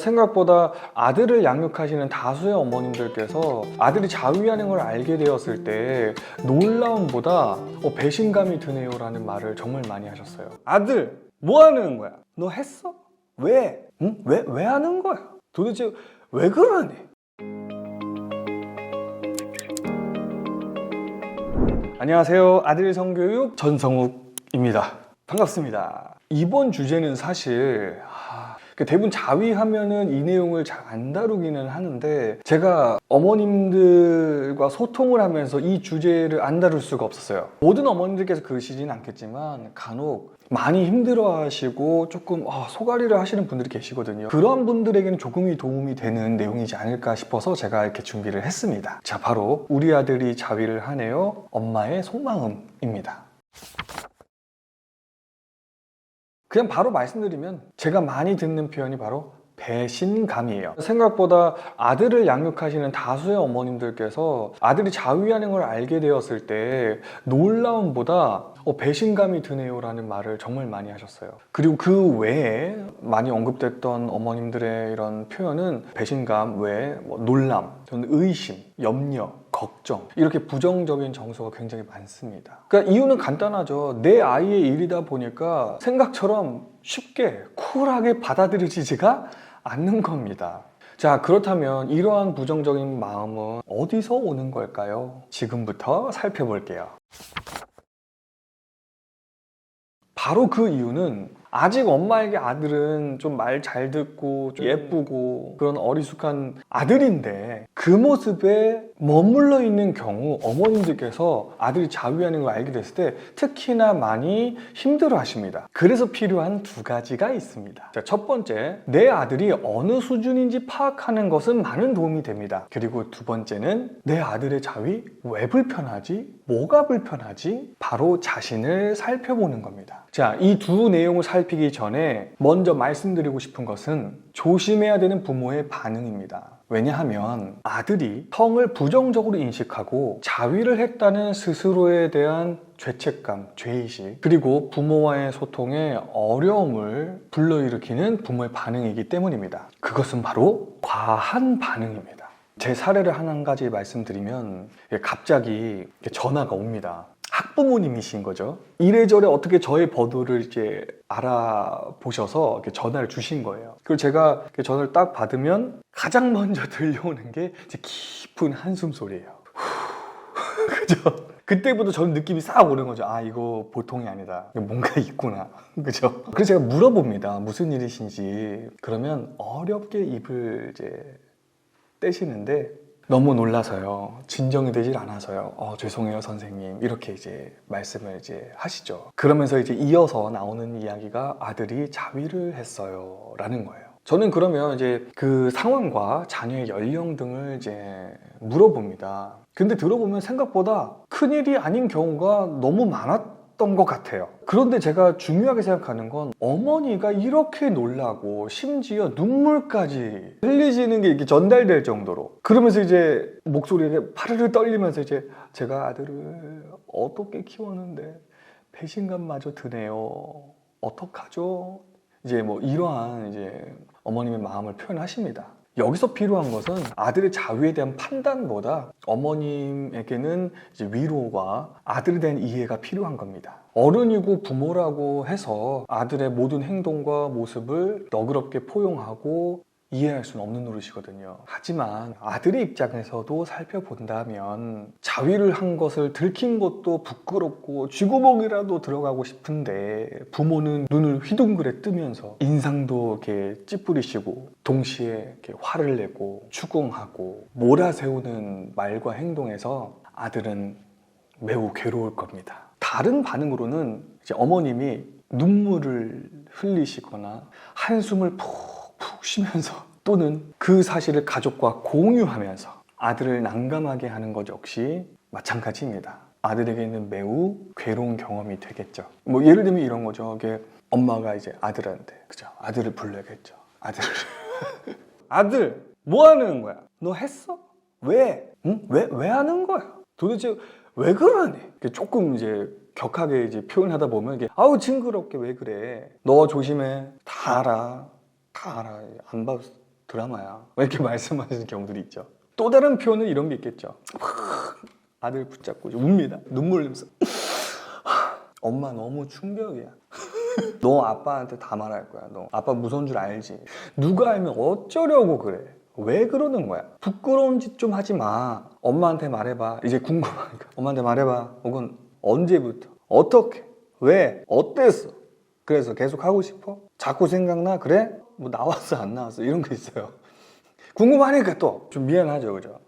생각보다 아들을 양육하시는 다수의 어머님들께서 아들이 자위하는 걸 알게 되었을 때 놀라움보다 배신감이 드네요 라는 말을 정말 많이 하셨어요. 아들 뭐 하는 거야? 너 했어? 왜? 응? 왜 하는 거야? 도대체 왜 그러니? 안녕하세요. 아들 성교육 전성욱입니다. 반갑습니다. 이번 주제는 사실 대부분 자위하면은 이 내용을 잘 안 다루기는 하는데 제가 어머님들과 소통을 하면서 이 주제를 안 다룰 수가 없었어요. 모든 어머님들께서 그러시진 않겠지만 간혹 많이 힘들어하시고 조금 소가리를 하시는 분들이 계시거든요. 그런 분들에게는 조금이 도움이 되는 내용이지 않을까 싶어서 제가 이렇게 준비를 했습니다. 자, 바로 우리 아들이 자위를 하네요. 엄마의 속마음입니다. 그냥 바로 말씀드리면 제가 많이 듣는 표현이 바로 배신감이에요. 생각보다 아들을 양육하시는 다수의 어머님들께서 아들이 자위하는 걸 알게 되었을 때 놀라움보다 배신감이 드네요 라는 말을 정말 많이 하셨어요. 그리고 그 외에 많이 언급됐던 어머님들의 이런 표현은 배신감 외에 놀람, 저는 의심, 염려, 걱정, 이렇게 부정적인 정서가 굉장히 많습니다. 그러니까 이유는 간단하죠. 내 아이의 일이다 보니까 생각처럼 쉽게 쿨하게 받아들여지지가 않는 겁니다. 자, 그렇다면 이러한 부정적인 마음은 어디서 오는 걸까요? 지금부터 살펴볼게요. 바로 그 이유는 아직 엄마에게 아들은 좀 말 잘 듣고 좀 예쁘고 그런 어리숙한 아들인데 그 모습에 머물러 있는 경우 어머님들께서 아들이 자위하는 걸 알게 됐을 때 특히나 많이 힘들어 하십니다. 그래서 필요한 두 가지가 있습니다. 자, 첫 번째, 내 아들이 어느 수준인지 파악하는 것은 많은 도움이 됩니다. 그리고 두 번째는 내 아들의 자위 왜 불편하지? 뭐가 불편하지? 바로 자신을 살펴보는 겁니다. 자, 이 두 내용을 살피기 전에 먼저 말씀드리고 싶은 것은 조심해야 되는 부모의 반응입니다. 왜냐하면 아들이 성을 부정적으로 인식하고 자위를 했다는 스스로에 대한 죄책감, 죄의식, 그리고 부모와의 소통에 어려움을 불러일으키는 부모의 반응이기 때문입니다. 그것은 바로 과한 반응입니다. 제 사례를 한 가지 말씀드리면 갑자기 전화가 옵니다. 학부모님이신 거죠. 이래저래 어떻게 저의 번호를 이제 알아보셔서 이렇게 전화를 주신 거예요. 그리고 제가 전화를 딱 받으면 가장 먼저 들려오는 게 이제 깊은 한숨 소리예요. 그죠? 그때부터 저는 느낌이 싹 오는 거죠. 아, 이거 보통이 아니다. 뭔가 있구나. 그죠? 그래서 제가 물어봅니다. 무슨 일이신지. 그러면 어렵게 입을 이제 떼시는데 너무 놀라서요. 진정이 되질 않아서요. 죄송해요, 선생님. 이렇게 이제 말씀을 이제 하시죠. 그러면서 이제 이어서 나오는 이야기가 아들이 자위를 했어요. 라는 거예요. 저는 그러면 이제 그 상황과 자녀의 연령 등을 이제 물어봅니다. 근데 들어보면 생각보다 큰일이 아닌 경우가 너무 많았던 것 같아요. 그런데 제가 중요하게 생각하는 건 어머니가 이렇게 놀라고 심지어 눈물까지 흘리시는 게 이렇게 전달될 정도로 그러면서 이제 목소리가 파르르 떨리면서 이제 제가 아들을 어떻게 키웠는데 배신감마저 드네요. 어떡하죠? 이제 뭐 이러한 이제 어머님의 마음을 표현하십니다. 여기서 필요한 것은 아들의 자위에 대한 판단보다 어머님에게는 이제 위로와 아들에 대한 이해가 필요한 겁니다. 어른이고 부모라고 해서 아들의 모든 행동과 모습을 너그럽게 포용하고 이해할 수는 없는 노릇이거든요. 하지만 아들의 입장에서도 살펴본다면 자위를 한 것을 들킨 것도 부끄럽고 쥐구멍이라도 들어가고 싶은데 부모는 눈을 휘둥그레 뜨면서 인상도 이렇게 찌푸리시고 동시에 이렇게 화를 내고 추궁하고 몰아세우는 말과 행동에서 아들은 매우 괴로울 겁니다. 다른 반응으로는 이제 어머님이 눈물을 흘리시거나 한숨을 푹 쉬면서 또는 그 사실을 가족과 공유하면서 아들을 난감하게 하는 것 역시 마찬가지입니다. 아들에게는 매우 괴로운 경험이 되겠죠. 뭐 예를 들면 이런 거죠. 이게 엄마가 이제 아들한테 그죠? 아들을 불러야겠죠. 아들을 아들 뭐 하는 거야? 너 했어? 왜? 응? 왜 하는 거야? 도대체 왜 그러니? 조금 이제 격하게 이제 표현하다 보면 이게 아우 징그럽게 왜 그래? 너 조심해. 다 알아. 다 알아. 안 봐. 드라마야. 이렇게 말씀하시는 경우들이 있죠. 또 다른 표현은 이런 게 있겠죠. 아들 붙잡고 웁니다. 눈물 흘리면서 엄마 너무 충격이야. 너 아빠한테 다 말할 거야. 너 아빠 무서운 줄 알지? 누가 알면 어쩌려고 그래? 왜 그러는 거야? 부끄러운 짓 좀 하지 마. 엄마한테 말해봐. 이제 궁금하니까 엄마한테 말해봐. 혹은 언제부터? 어떻게? 왜? 어땠어? 그래서 계속 하고 싶어? 자꾸 생각나? 그래? 뭐 나왔어 안 나왔어? 이런 거 있어요. 궁금하니까 또 좀 미안하죠, 그죠?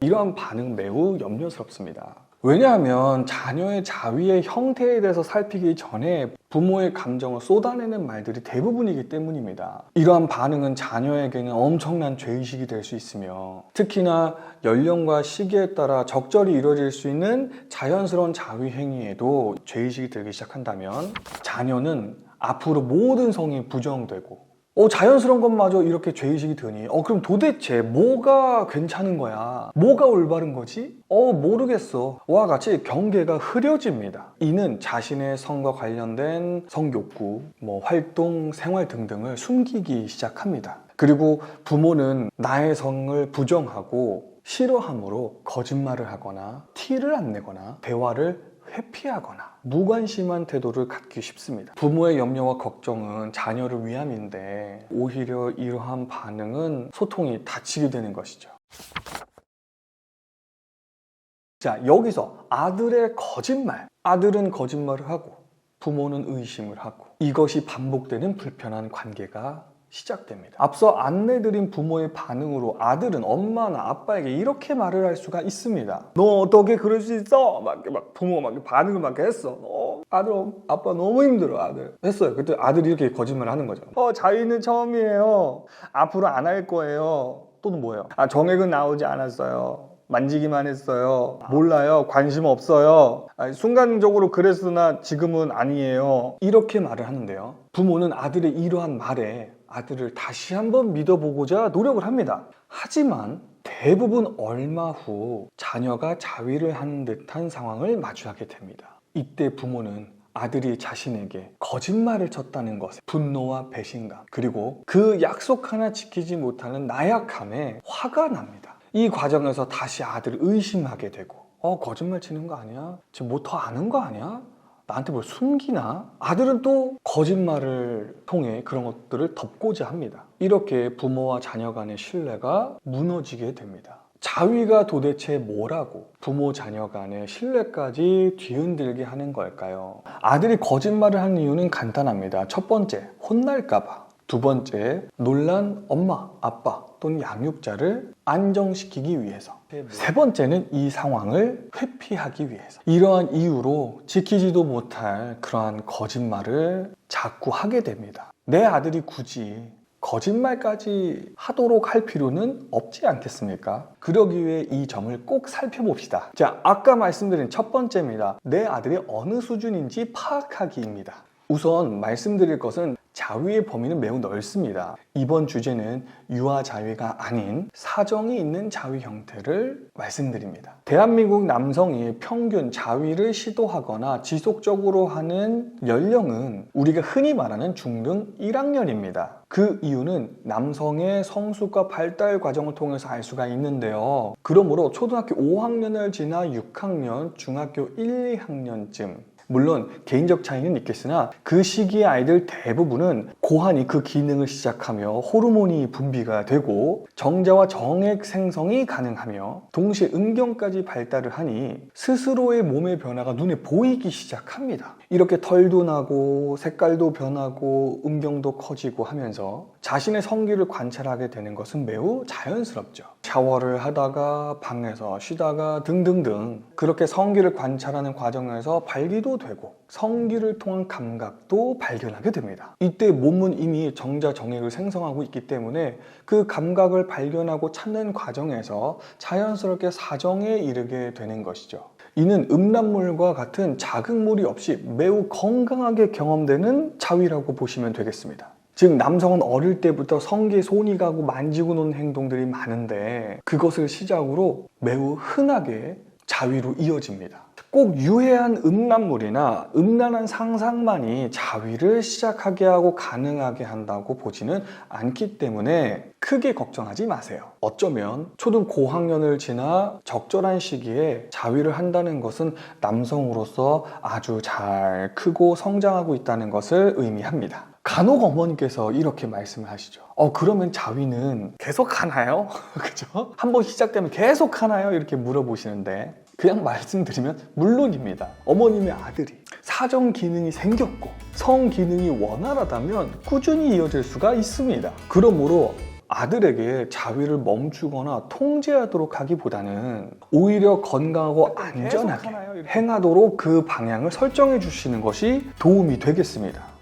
이러한 반응 매우 염려스럽습니다. 왜냐하면 자녀의 자위의 형태에 대해서 살피기 전에 부모의 감정을 쏟아내는 말들이 대부분이기 때문입니다. 이러한 반응은 자녀에게는 엄청난 죄의식이 될 수 있으며, 특히나 연령과 시기에 따라 적절히 이루어질 수 있는 자연스러운 자위 행위에도 죄의식이 들기 시작한다면 자녀는 앞으로 모든 성이 부정되고 자연스러운 것마저 이렇게 죄의식이 드니 그럼 도대체 뭐가 괜찮은 거야? 뭐가 올바른 거지? 모르겠어. 와 같이 경계가 흐려집니다. 이는 자신의 성과 관련된 성욕구, 활동, 생활 등등을 숨기기 시작합니다. 그리고 부모는 나의 성을 부정하고 싫어함으로 거짓말을 하거나 티를 안 내거나 대화를 회피하거나 무관심한 태도를 갖기 쉽습니다. 부모의 염려와 걱정은 자녀를 위함인데 오히려 이러한 반응은 소통이 닫히게 되는 것이죠. 자, 여기서 아들의 거짓말. 아들은 거짓말을 하고 부모는 의심을 하고 이것이 반복되는 불편한 관계가 시작됩니다. 앞서 안내드린 부모의 반응으로 아들은 엄마나 아빠에게 이렇게 말을 할 수가 있습니다. 너 어떻게 그럴 수 있어? 막 부모가 막 반응을 막 했어. 아들, 아빠 너무 힘들어, 아들. 했어요. 그때 아들이 이렇게 거짓말을 하는 거죠. 자위는 처음이에요. 앞으로 안 할 거예요. 또는 뭐예요? 정액은 나오지 않았어요. 만지기만 했어요. 몰라요. 관심 없어요. 순간적으로 그랬으나 지금은 아니에요. 이렇게 말을 하는데요. 부모는 아들의 이러한 말에 아들을 다시 한번 믿어보고자 노력을 합니다. 하지만 대부분 얼마 후 자녀가 자위를 하는 듯한 상황을 마주하게 됩니다. 이때 부모는 아들이 자신에게 거짓말을 쳤다는 것에 분노와 배신감, 그리고 그 약속 하나 지키지 못하는 나약함에 화가 납니다. 이 과정에서 다시 아들을 의심하게 되고 거짓말 치는 거 아니야? 지금 뭐 더 아는 거 아니야? 나한테 뭘 숨기나? 아들은 또 거짓말을 통해 그런 것들을 덮고자 합니다. 이렇게 부모와 자녀 간의 신뢰가 무너지게 됩니다. 자위가 도대체 뭐라고 부모 자녀 간의 신뢰까지 뒤흔들게 하는 걸까요? 아들이 거짓말을 하는 이유는 간단합니다. 첫 번째, 혼날까봐. 두 번째, 놀란 엄마, 아빠 또는 양육자를 안정시키기 위해서. 세 번째는 이 상황을 회피하기 위해서. 이러한 이유로 지키지도 못할 그러한 거짓말을 자꾸 하게 됩니다. 내 아들이 굳이 거짓말까지 하도록 할 필요는 없지 않겠습니까? 그러기 위해 이 점을 꼭 살펴봅시다. 자, 아까 말씀드린 첫 번째입니다. 내 아들이 어느 수준인지 파악하기입니다. 우선 말씀드릴 것은 자위의 범위는 매우 넓습니다. 이번 주제는 유아자위가 아닌 사정이 있는 자위 형태를 말씀드립니다. 대한민국 남성이 평균 자위를 시도하거나 지속적으로 하는 연령은 우리가 흔히 말하는 중등 1학년입니다. 그 이유는 남성의 성숙과 발달 과정을 통해서 알 수가 있는데요. 그러므로 초등학교 5학년을 지나 6학년, 중학교 1, 2학년쯤 물론 개인적 차이는 있겠으나 그 시기의 아이들 대부분은 고환이 그 기능을 시작하며 호르몬이 분비가 되고 정자와 정액 생성이 가능하며 동시에 음경까지 발달을 하니 스스로의 몸의 변화가 눈에 보이기 시작합니다. 이렇게 털도 나고 색깔도 변하고 음경도 커지고 하면서 자신의 성기를 관찰하게 되는 것은 매우 자연스럽죠. 샤워를 하다가 방에서 쉬다가 등등등 그렇게 성기를 관찰하는 과정에서 발기도 되고 성기를 통한 감각도 발견하게 됩니다. 이때 몸은 이미 정자 정액을 생성하고 있기 때문에 그 감각을 발견하고 찾는 과정에서 자연스럽게 사정에 이르게 되는 것이죠. 이는 음란물과 같은 자극물이 없이 매우 건강하게 경험되는 자위라고 보시면 되겠습니다. 즉 남성은 어릴 때부터 성기에 손이 가고 만지고 노는 행동들이 많은데 그것을 시작으로 매우 흔하게 자위로 이어집니다. 꼭 유해한 음란물이나 음란한 상상만이 자위를 시작하게 하고 가능하게 한다고 보지는 않기 때문에 크게 걱정하지 마세요. 어쩌면 초등 고학년을 지나 적절한 시기에 자위를 한다는 것은 남성으로서 아주 잘 크고 성장하고 있다는 것을 의미합니다. 간혹 어머니께서 이렇게 말씀을 하시죠. 그러면 자위는 계속 하나요? 그죠? 한번 시작되면 계속 하나요? 이렇게 물어보시는데 그냥 말씀드리면 물론입니다. 어머님의 아들이 사정 기능이 생겼고 성 기능이 원활하다면 꾸준히 이어질 수가 있습니다. 그러므로 아들에게 자위를 멈추거나 통제하도록 하기보다는 오히려 건강하고 안전하게 행하도록 그 방향을 설정해 주시는 것이 도움이 되겠습니다.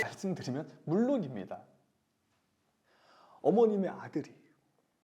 말씀드리면 물론입니다. 어머님의 아들이